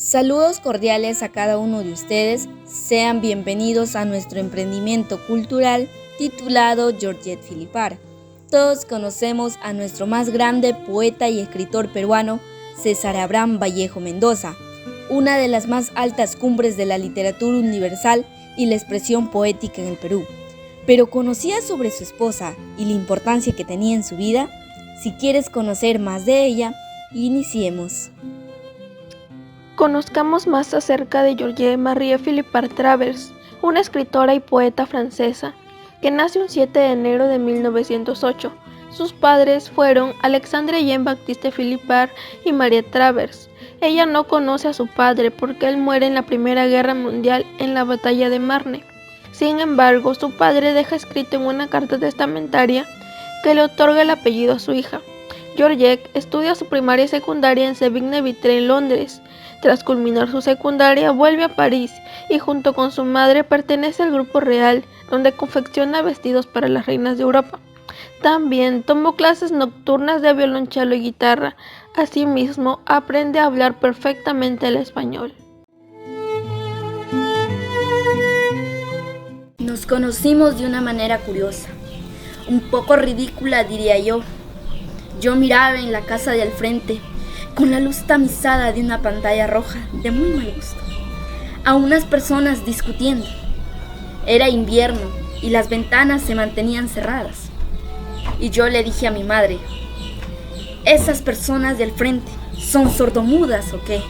Saludos cordiales a cada uno de ustedes, sean bienvenidos a nuestro emprendimiento cultural titulado Georgette Filipar. Todos conocemos a nuestro más grande poeta y escritor peruano, César Abraham Vallejo Mendoza, una de las más altas cumbres de la literatura universal y la expresión poética en el Perú. Pero ¿conocías sobre su esposa y la importancia que tenía en su vida? Si quieres conocer más de ella, iniciemos. Conozcamos más acerca de Georgette Marie Philippard Travers, una escritora y poeta francesa, que nace un 7 de enero de 1908. Sus padres fueron Alexandre Jean-Baptiste Philippard y Marie Travers. Ella no conoce a su padre porque él muere en la Primera Guerra Mundial en la batalla de Marne. Sin embargo, su padre deja escrito en una carta testamentaria que le otorga el apellido a su hija. Georgette estudia su primaria y secundaria en Sévigné-Vitré en Londres. Tras culminar su secundaria, vuelve a París y junto con su madre pertenece al Grupo Real, donde confecciona vestidos para las reinas de Europa. También tomó clases nocturnas de violonchelo y guitarra. Asimismo, aprende a hablar perfectamente el español. Nos conocimos de una manera curiosa, un poco ridícula diría yo. Yo miraba en la casa de al frente, con la luz tamizada de una pantalla roja de muy mal gusto, a unas personas discutiendo. Era invierno y las ventanas se mantenían cerradas. Y yo le dije a mi madre, ¿esas personas del frente son sordomudas o qué?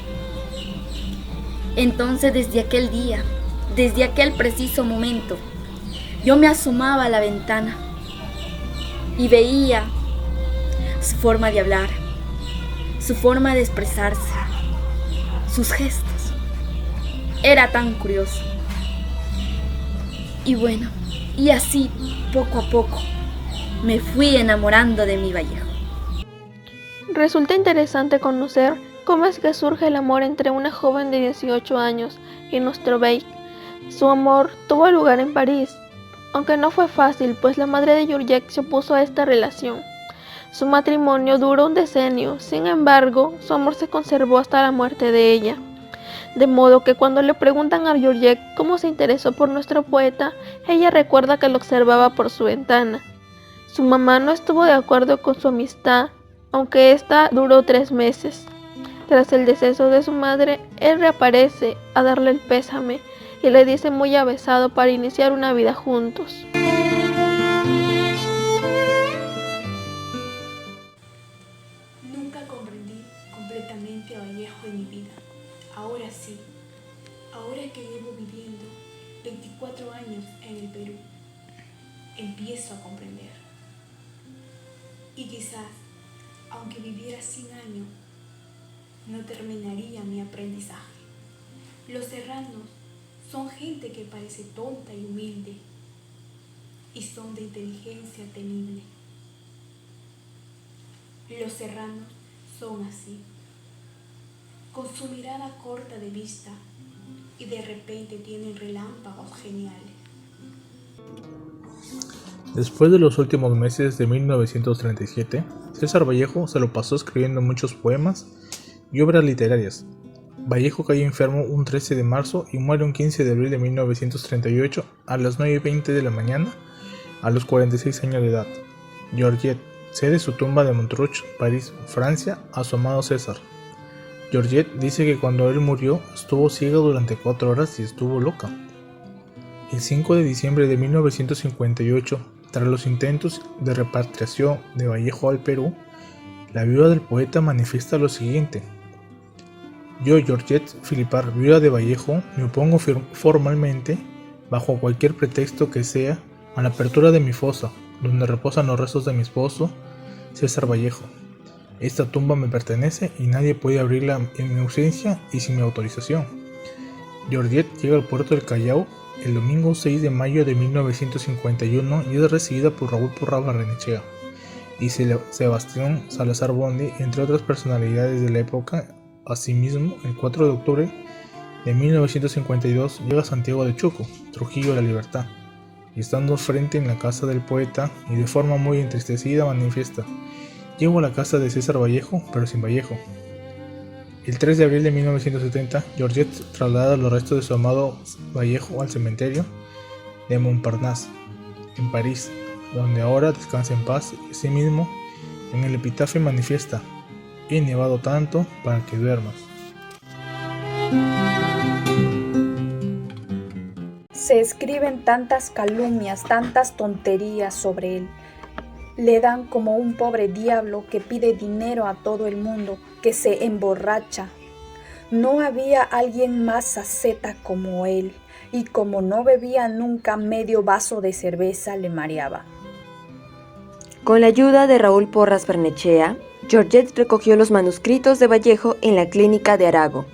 Entonces desde aquel día, desde aquel preciso momento, yo me asomaba a la ventana y veía su forma de hablar, su forma de expresarse, sus gestos. Era tan curioso. Y bueno, y así, poco a poco, me fui enamorando de mi Vallejo. Resulta interesante conocer cómo es que surge el amor entre una joven de 18 años y nuestro bey. Su amor tuvo lugar en París, aunque no fue fácil, pues la madre de Georgette se opuso a esta relación. Su matrimonio duró un decenio, sin embargo, su amor se conservó hasta la muerte de ella. De modo que cuando le preguntan a Georgette cómo se interesó por nuestro poeta, ella recuerda que lo observaba por su ventana. Su mamá no estuvo de acuerdo con su amistad, aunque esta duró 3 meses. Tras el deceso de su madre, él reaparece a darle el pésame y le dice muy avesado para iniciar una vida juntos. Nunca comprendí completamente a Vallejo en mi vida. Ahora sí, ahora que llevo viviendo 24 años en el Perú, empiezo a comprender. Y quizás, aunque viviera 100 años, no terminaría mi aprendizaje. Los serranos son gente que parece tonta y humilde, y son de inteligencia temible. Los serranos son así, con su mirada corta de vista, y de repente tienen relámpagos geniales. Después de los últimos meses de 1937, César Vallejo se lo pasó escribiendo muchos poemas y obras literarias. Vallejo cayó enfermo un 13 de marzo y muere un 15 de abril de 1938 a las 9:20 de la mañana, a los 46 años de edad. Georgette cede su tumba de Montrouge, París, Francia, a su amado César. Georgette dice que cuando él murió estuvo ciega durante 4 horas y estuvo loca. El 5 de diciembre de 1958, tras los intentos de repatriación de Vallejo al Perú, la viuda del poeta manifiesta lo siguiente: yo, Georgette Filipar, viuda de Vallejo, me opongo formalmente, bajo cualquier pretexto que sea, a la apertura de mi fosa, donde reposan los restos de mi esposo, César Vallejo. Esta tumba me pertenece y nadie puede abrirla en mi ausencia y sin mi autorización. Georgette llega al puerto del Callao el domingo 6 de mayo de 1951 y es recibida por Raúl Porras Barrenechea y Sebastián Salazar Bondy, entre otras personalidades de la época. Asimismo, el 4 de octubre de 1952 llega a Santiago de Chuco, Trujillo de la Libertad, y estando frente en la casa del poeta y de forma muy entristecida manifiesta: llego a la casa de César Vallejo, pero sin Vallejo. El 3 de abril de 1970, Georgette traslada los restos de su amado Vallejo al cementerio de Montparnasse, en París, donde ahora descansa en paz. Asimismo, en el epitafio manifiesta: "He nevado tanto para que duermas". Se escriben tantas calumnias, tantas tonterías sobre él. Le dan como un pobre diablo que pide dinero a todo el mundo, que se emborracha. No había alguien más saceta como él, y como no bebía nunca medio vaso de cerveza, le mareaba. Con la ayuda de Raúl Porras Barnechea, Georgette recogió los manuscritos de Vallejo en la Clínica de Arago,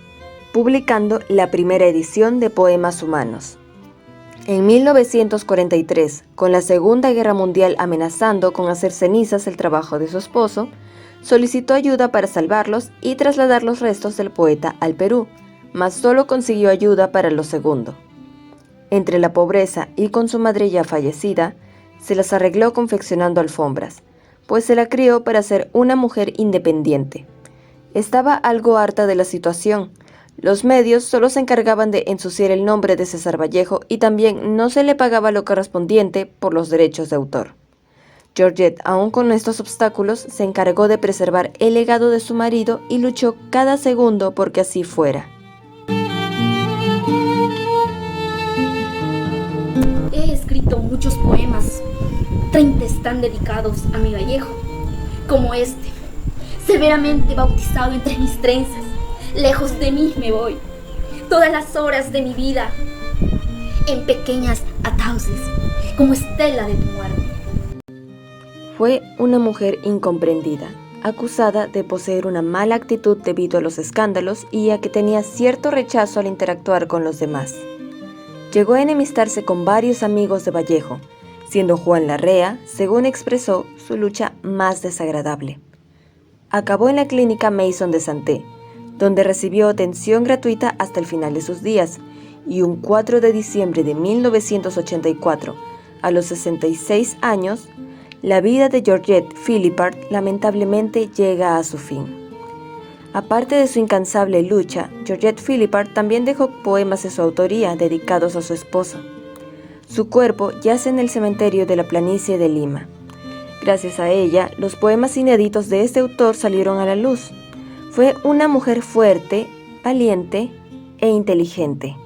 publicando la primera edición de Poemas Humanos. En 1943, con la Segunda Guerra Mundial amenazando con hacer cenizas el trabajo de su esposo, solicitó ayuda para salvarlos y trasladar los restos del poeta al Perú, mas solo consiguió ayuda para lo segundo. Entre la pobreza y con su madre ya fallecida, se las arregló confeccionando alfombras, pues se la crió para ser una mujer independiente. Estaba algo harta de la situación. Los medios solo se encargaban de ensuciar el nombre de César Vallejo y también no se le pagaba lo correspondiente por los derechos de autor. Georgette, aún con estos obstáculos, se encargó de preservar el legado de su marido y luchó cada segundo porque así fuera. He escrito muchos poemas, 30 están dedicados a mi Vallejo, como este, severamente bautizado entre mis trenzas. Lejos de mí me voy, todas las horas de mi vida, en pequeñas ataúdes, como estela de tu muerte. Fue una mujer incomprendida, acusada de poseer una mala actitud debido a los escándalos y a que tenía cierto rechazo al interactuar con los demás. Llegó a enemistarse con varios amigos de Vallejo, siendo Juan Larrea, según expresó, su lucha más desagradable. Acabó en la clínica Maison de Santé, donde recibió atención gratuita hasta el final de sus días, y un 4 de diciembre de 1984, a los 66 años, la vida de Georgette Philippard lamentablemente llega a su fin. Aparte de su incansable lucha, Georgette Philippard también dejó poemas de su autoría dedicados a su esposo. Su cuerpo yace en el cementerio de la planicie de Lima. Gracias a ella, los poemas inéditos de este autor salieron a la luz. Fue una mujer fuerte, valiente e inteligente.